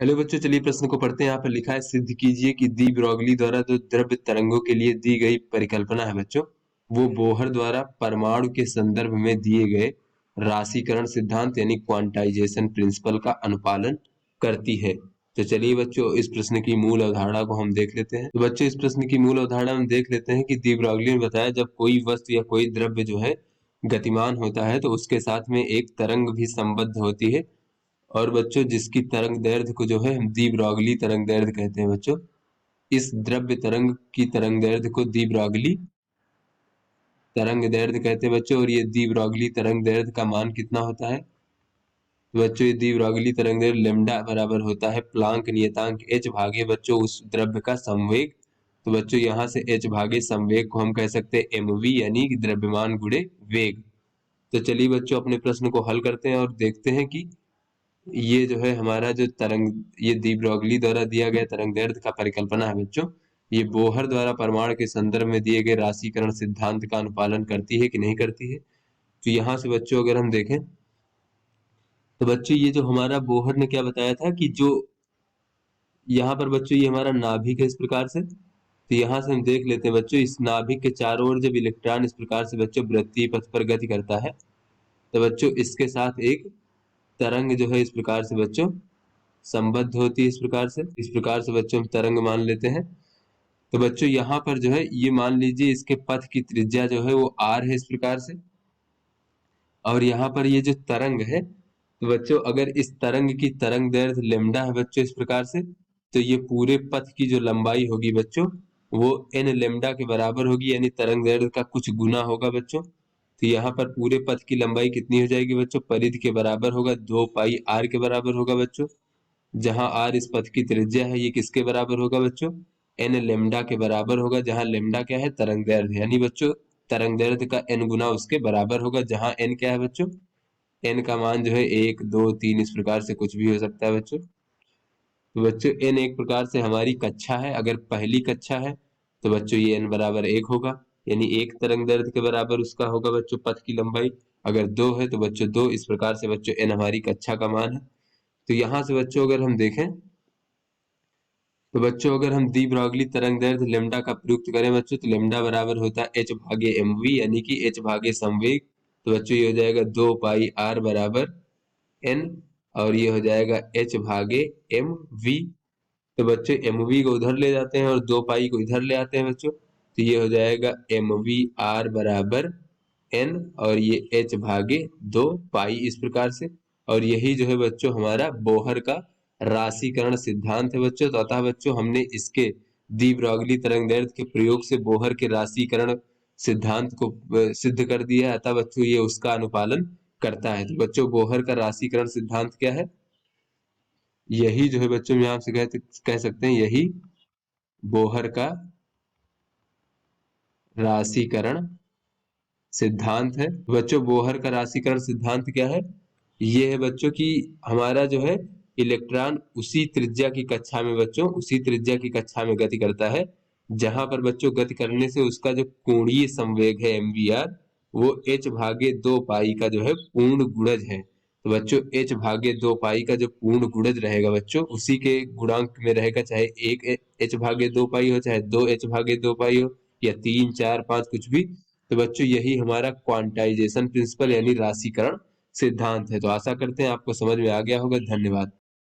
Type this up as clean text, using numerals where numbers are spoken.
Hello बच्चों, चलिए प्रश्न को पढ़ते हैं। यहाँ पर लिखा है, सिद्ध कीजिए कि दी ब्रोगली द्वारा जो द्रव्य तरंगों के लिए दी गई परिकल्पना है बच्चों, वो बोहर द्वारा परमाणु के संदर्भ में दिए गए राशिकरण सिद्धांत यानी क्वांटाइजेशन प्रिंसिपल का अनुपालन करती है। तो चलिए बच्चों, इस प्रश्न की मूल अवधारणा को हम देख लेते हैं। तो बच्चों, इस प्रश्न की मूल अवधारणा हम देख लेते हैं कि दी ब्रोगली ने बताया, जब कोई वस्तु या कोई द्रव्य जो है गतिमान होता है तो उसके साथ में एक तरंग भी संबद्ध होती है। और बच्चों, जिसकी तरंग दैर्ध्य को जो है हम दी ब्रोगली तरंग दैर्ध्य कहते हैं बच्चों। इस द्रव्य तरंग की तरंग दैर्ध्य को दी ब्रोगली तरंग दैर्ध्य कहते हैं बच्चों। और ये दी ब्रोगली तरंग दैर्ध्य का मान कितना होता है? तो बच्चों, ये दी ब्रोगली तरंग दैर्ध्य लेमडा बराबर होता है प्लांक नियतांक h भागे बच्चों उस द्रव्य का संवेग। तो बच्चों, यहाँ से h भागे संवेग को हम कह सकते हैं mv यानी कि द्रव्यमान गुणे वेग। तो चलिए बच्चों, अपने प्रश्न को हल करते हैं और देखते हैं कि ये जो है हमारा जो तरंग, ये दी ब्रोगली द्वारा दिया गया तरंग दैर्ध्य का परिकल्पना है बच्चों, ये बोहर द्वारा परमाणु के संदर्भ में दिए गए राशिकरण सिद्धांत का अनुपालन करती है कि नहीं करती है। तो यहाँ से बच्चों अगर हम देखें तो बच्चों, ये जो हमारा बोहर ने क्या बताया था कि जो यहाँ पर बच्चों ये हमारा नाभिक है इस प्रकार से। तो यहाँ से हम देख लेते हैं बच्चों, इस नाभिक के चारों ओर जब इलेक्ट्रॉन इस प्रकार से बच्चों वृत्तीय पथ पर गति करता है, तो बच्चों इसके साथ एक तरंग जो है इस प्रकार से बच्चों संबद्ध होती है। इस प्रकार से बच्चों हम तरंग मान लेते हैं। तो बच्चों, यहाँ पर जो है ये मान लीजिए इसके पथ की त्रिज्या जो है वो r है इस प्रकार से। और यहाँ पर ये जो तरंग है, तो बच्चों अगर इस तरंग की तरंग दैर्ध्य लेमडा है बच्चों इस प्रकार से, तो ये पूरे पथ की जो लंबाई होगी बच्चों वो n लेमडा के बराबर होगी, यानी तरंग दैर्ध्य का कुछ गुना होगा बच्चों। तो यहाँ पर पूरे पथ की लंबाई कितनी हो जाएगी बच्चों? परिधि के बराबर होगा 2 पाई r के बराबर होगा बच्चों। जहां r इस पथ की त्रिज्या है, ये किसके बराबर होगा बच्चों? n लेमडा के बराबर होगा, जहां लेमडा क्या है? तरंग दैर्ध्य, यानी बच्चों तरंग दैर्ध्य का n गुना उसके बराबर होगा, जहां n क्या है बच्चों? n का मान जो है 1 2 3 इस प्रकार से कुछ भी हो सकता है बच्चों। तो बच्चों n एक प्रकार से हमारी कक्षा है। अगर पहली कक्षा है तो बच्चों ये n बराबर 1 होगा, यानी एक तरंग दैर्ध्य के बराबर उसका होगा बच्चों पथ की लंबाई। अगर 2 है तो बच्चों 2, इस प्रकार से बच्चों n हमारी कक्षा का मान है। तो यहाँ से बच्चों अगर हम देखें तो बच्चों अगर हम दी ब्रोगली तरंग दैर्ध्य लेमडा का प्रयुक्त करें बच्चों, तो लेमडा बराबर होता है h भागे mv यानी कि h भागे संवेग। तो बच्चों ये हो जाएगा 2 पाई r बराबर n, और ये हो जाएगा h भागे mv। तो बच्चों mv को उधर ले जाते हैं और 2 पाई को इधर ले आते हैं बच्चों, तो ये हो जाएगा mv r बराबर n, और ये h भागे 2 पाई इस प्रकार से। और यही जो है बच्चों हमारा बोहर का राशिकरण सिद्धांत है बच्चों। तो अतः बच्चों हमने इसके दी ब्रोगली तरंग दैर्ध्य के प्रयोग से बोहर के राशिकरण सिद्धांत को सिद्ध कर दिया है। अतः बच्चों ये उसका अनुपालन करता है। तो बच्चों बोहर का राशिकरण सिद्धांत क्या है? यही जो है बच्चों यहाँ से कह सकते हैं, यही बोहर का राशिकरण सिद्धांत है। बच्चों बोहर का राशिकरण सिद्धांत क्या है? ये है बच्चों कि हमारा जो है इलेक्ट्रॉन उसी त्रिज्या की कक्षा में बच्चों उसी त्रिज्या की कक्षा में गति करता है, जहां पर बच्चों गति करने से उसका जो कोणीय संवेग है mvr, वो h भागे 2 पाई का जो है पूर्ण गुणज है। तो बच्चों h भागे 2 पाई का जो पूर्ण गुणज रहेगा बच्चों, उसी के गुणांक में रहेगा, चाहे एक h भागे 2 पाई हो, चाहे 2 h भागे 2 पाई हो, या 3 4 5 कुछ भी। तो बच्चों यही हमारा क्वांटाइजेशन प्रिंसिपल यानी राशिकरण सिद्धांत है। तो आशा करते हैं आपको समझ में आ गया होगा। धन्यवाद।